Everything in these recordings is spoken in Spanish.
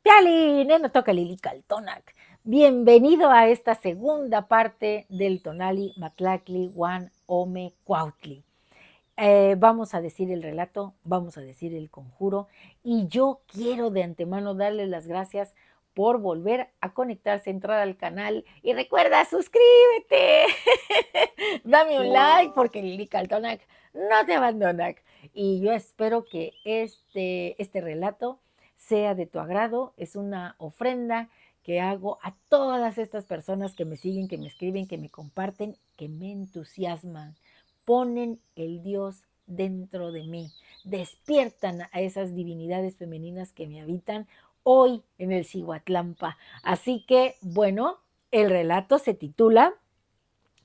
Pialine, nos toca Lilical Bienvenido a esta segunda parte del Tonali Matlacli Juan Ome Cuautli. Vamos a decir el relato, vamos a decir el conjuro y yo quiero de antemano darles las gracias por volver a conectarse, entrar al canal y recuerda, suscríbete, dame un like porque Lilical no te abandona. Y yo espero que este relato sea de tu agrado. Es una ofrenda que hago a todas estas personas que me siguen, que me escriben, que me comparten, que me entusiasman. Ponen el Dios dentro de mí, despiertan a esas divinidades femeninas que me habitan hoy en el Cihuatlampa. Así que, bueno, el relato se titula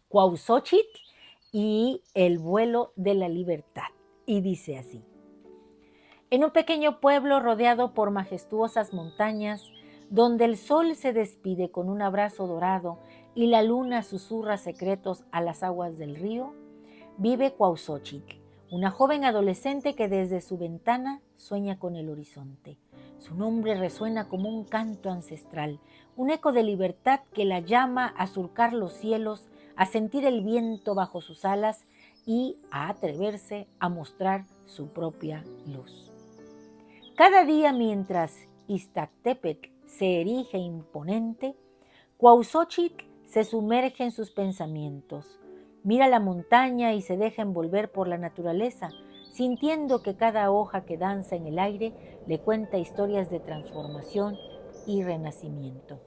Cuauhxochitl y el vuelo de la libertad. Y dice así. En un pequeño pueblo rodeado por majestuosas montañas, donde el sol se despide con un abrazo dorado y la luna susurra secretos a las aguas del río, vive Cuauhxochitl, una joven adolescente que desde su ventana sueña con el horizonte. Su nombre resuena como un canto ancestral, un eco de libertad que la llama a surcar los cielos, a sentir el viento bajo sus alas y a atreverse a mostrar su propia luz. Cada día mientras Iztactepetl se erige imponente, Cuauhxochitl se sumerge en sus pensamientos. Mira la montaña y se deja envolver por la naturaleza, sintiendo que cada hoja que danza en el aire le cuenta historias de transformación y renacimiento.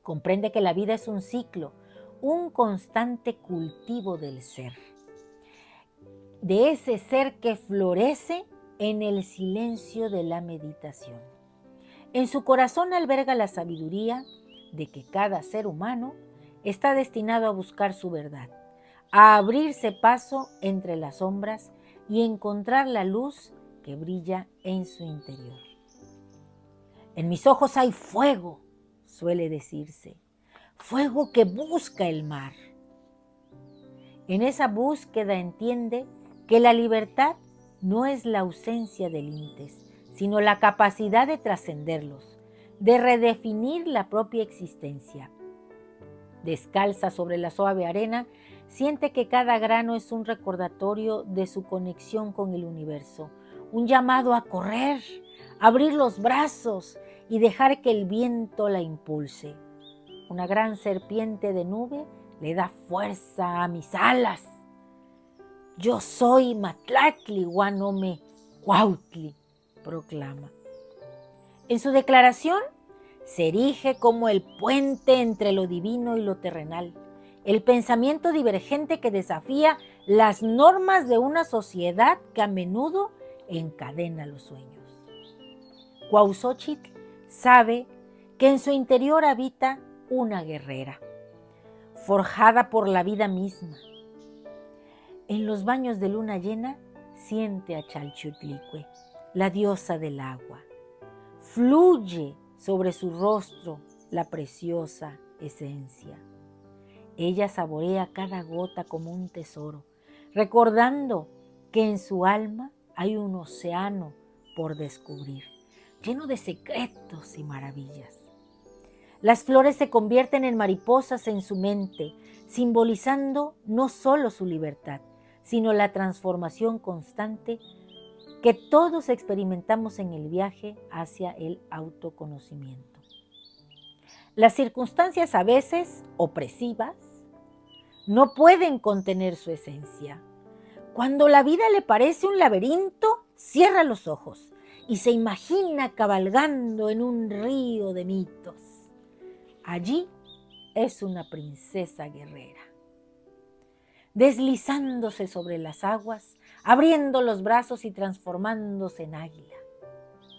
Comprende que la vida es un ciclo, un constante cultivo del ser. De ese ser que florece en el silencio de la meditación. En su corazón alberga la sabiduría de que cada ser humano está destinado a buscar su verdad, a abrirse paso entre las sombras y encontrar la luz que brilla en su interior. En mis ojos hay fuego, suele decirse, fuego que busca el mar. En esa búsqueda entiende que la libertad no es la ausencia de límites, sino la capacidad de trascenderlos, de redefinir la propia existencia. Descalza sobre la suave arena, siente que cada grano es un recordatorio de su conexión con el universo, un llamado a correr, abrir los brazos y dejar que el viento la impulse. Una gran serpiente de nube le da fuerza a mis alas. Yo soy Matlacli Juan Ome Cuautli, proclama. En su declaración se erige como el puente entre lo divino y lo terrenal, el pensamiento divergente que desafía las normas de una sociedad que a menudo encadena los sueños. Cuauhxochitl sabe que en su interior habita una guerrera, forjada por la vida misma. En los baños de luna llena siente a Chalchiuhtlicue, la diosa del agua. Fluye sobre su rostro la preciosa esencia. Ella saborea cada gota como un tesoro, recordando que en su alma hay un océano por descubrir, lleno de secretos y maravillas. Las flores se convierten en mariposas en su mente, simbolizando no solo su libertad, sino la transformación constante que todos experimentamos en el viaje hacia el autoconocimiento. Las circunstancias a veces opresivas no pueden contener su esencia. Cuando la vida le parece un laberinto, cierra los ojos y se imagina cabalgando en un río de mitos. Allí es una princesa guerrera, deslizándose sobre las aguas, abriendo los brazos y transformándose en águila,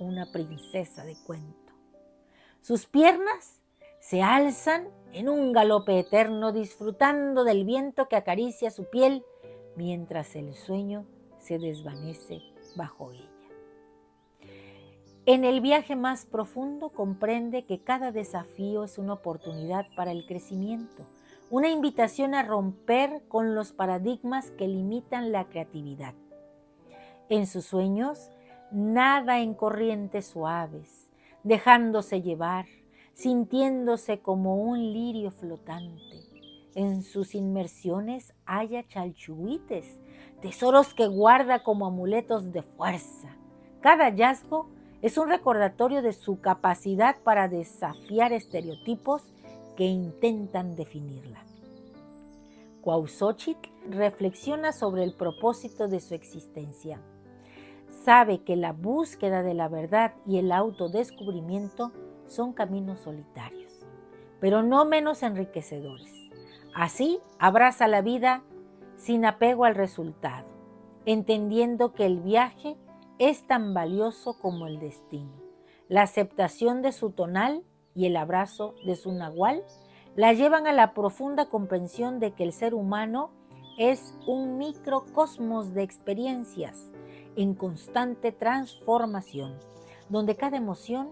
una princesa de cuento. Sus piernas se alzan en un galope eterno, disfrutando del viento que acaricia su piel mientras el sueño se desvanece bajo ella. En el viaje más profundo comprende que cada desafío es una oportunidad para el crecimiento, una invitación a romper con los paradigmas que limitan la creatividad. En sus sueños nada en corrientes suaves, dejándose llevar, sintiéndose como un lirio flotante. En sus inmersiones halla chalchuites, tesoros que guarda como amuletos de fuerza. Cada hallazgo es un recordatorio de su capacidad para desafiar estereotipos que intentan definirla. Cuauhxochitl reflexiona sobre el propósito de su existencia. Sabe que la búsqueda de la verdad y el autodescubrimiento son caminos solitarios, pero no menos enriquecedores. Así abraza la vida sin apego al resultado, entendiendo que el viaje es tan valioso como el destino. La aceptación de su tonal y el abrazo de su nahual la llevan a la profunda comprensión de que el ser humano es un microcosmos de experiencias en constante transformación, donde cada emoción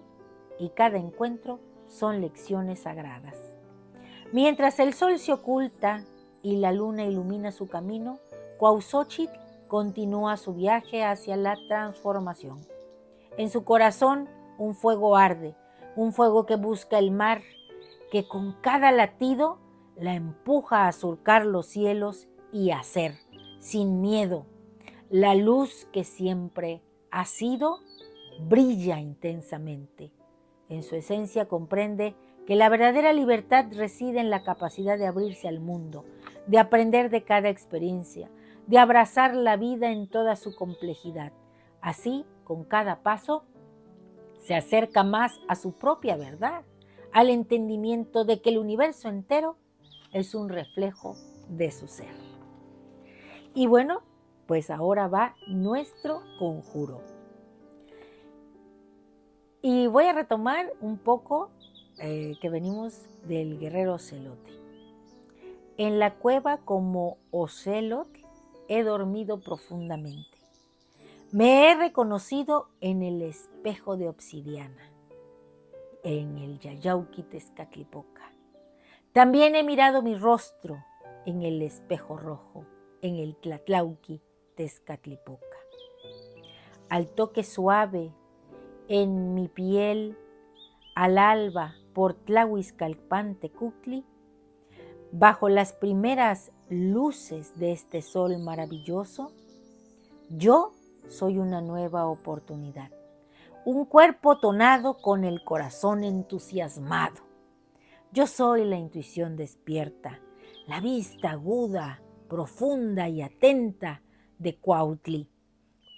y cada encuentro son lecciones sagradas. Mientras el sol se oculta y la luna ilumina su camino, Cuauhxochitl continúa su viaje hacia la transformación. En su corazón un fuego arde, un fuego que busca el mar, que con cada latido la empuja a surcar los cielos y a ser, sin miedo, la luz que siempre ha sido, brilla intensamente. En su esencia comprende que la verdadera libertad reside en la capacidad de abrirse al mundo, de aprender de cada experiencia, de abrazar la vida en toda su complejidad. Así, con cada paso, se acerca más a su propia verdad, al entendimiento de que el universo entero es un reflejo de su ser. Y bueno, pues ahora va nuestro conjuro. Y voy a retomar un poco que venimos del guerrero Ocelote. En la cueva como Ocelot he dormido profundamente. Me he reconocido en el espejo de obsidiana, en el Yayauqui Tezcatlipoca. También he mirado mi rostro en el espejo rojo, en el Tlatlauqui Tezcatlipoca. Al toque suave en mi piel, al alba por Tlahuizcalpan Tecuhtli, bajo las primeras luces de este sol maravilloso, yo soy una nueva oportunidad, un cuerpo tonado con el corazón entusiasmado. Yo soy la intuición despierta, la vista aguda, profunda y atenta de Cuautli.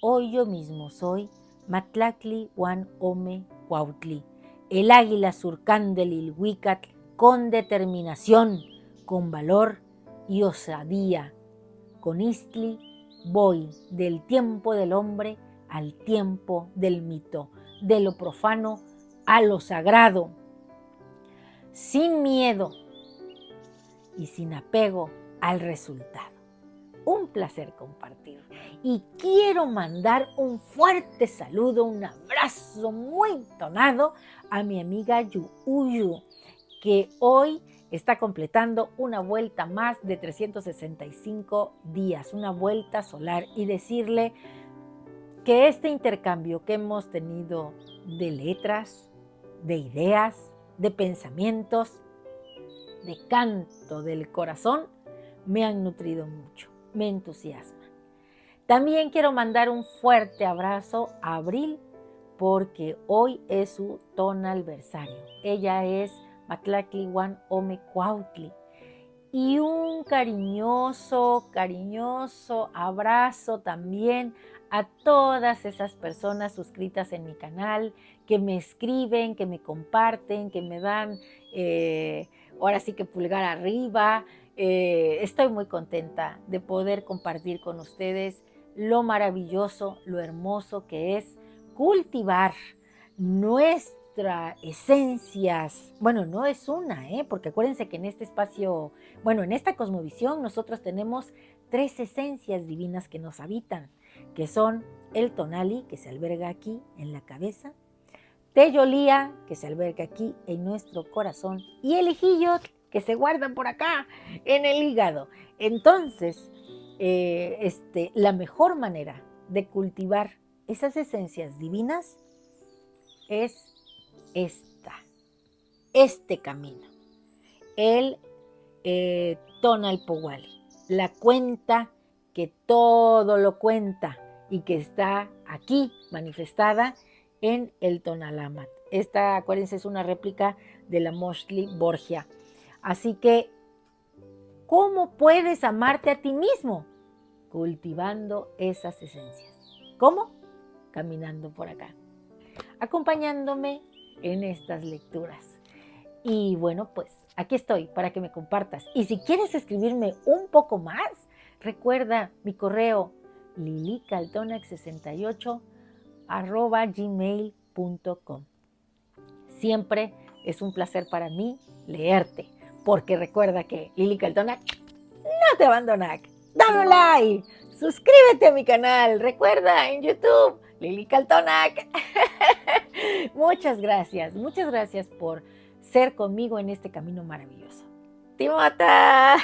Hoy yo mismo soy Matlactli Huan Ome Cuautli, el águila surcando el Ilhuicatl con determinación, con valor y osadía. Con Istli voy del tiempo del hombre al tiempo del mito, de lo profano a lo sagrado, sin miedo y sin apego al resultado. Un placer compartir y quiero mandar un fuerte saludo, un abrazo muy tonado a mi amiga Yuuyu, que hoy está completando una vuelta más de 365 días, una vuelta solar, y decirle que este intercambio que hemos tenido de letras, de ideas, de pensamientos, de canto del corazón, me han nutrido mucho, me entusiasman. También quiero mandar un fuerte abrazo a Abril, porque hoy es su tonalversario. Ella es Matlactli Huan Ome Cuautli. Y un cariñoso abrazo también a todas esas personas suscritas en mi canal, que me escriben, que me comparten, que me dan, ahora sí que pulgar arriba. Estoy muy contenta de poder compartir con ustedes lo maravilloso, lo hermoso que es cultivar nuestras esencias. Bueno, no es una, porque acuérdense que en este espacio, bueno, en esta cosmovisión nosotros tenemos 3 esencias divinas que nos habitan, que son el tonali, que se alberga aquí en la cabeza, Teyolía, que se alberga aquí en nuestro corazón, y el ijillotl, que se guarda por acá en el hígado. Entonces, la mejor manera de cultivar esas esencias divinas es este camino, el Tonal Powali, la cuenta que todo lo cuenta y que está aquí manifestada en el Tonalamat. Esta, acuérdense, es una réplica de la Moshli Borgia. Así que, ¿cómo puedes amarte a ti mismo? Cultivando esas esencias. ¿Cómo? Caminando por acá, acompañándome en estas lecturas. Y bueno, pues aquí estoy para que me compartas. Y si quieres escribirme un poco más, recuerda mi correo lilicaltonac68@gmail.com. Siempre es un placer para mí leerte, porque recuerda que Lili Caltonac no te abandona. Dame un like, suscríbete a mi canal, recuerda en YouTube, Lili Caltonac. Muchas gracias por ser conmigo en este camino maravilloso. ¡Timota!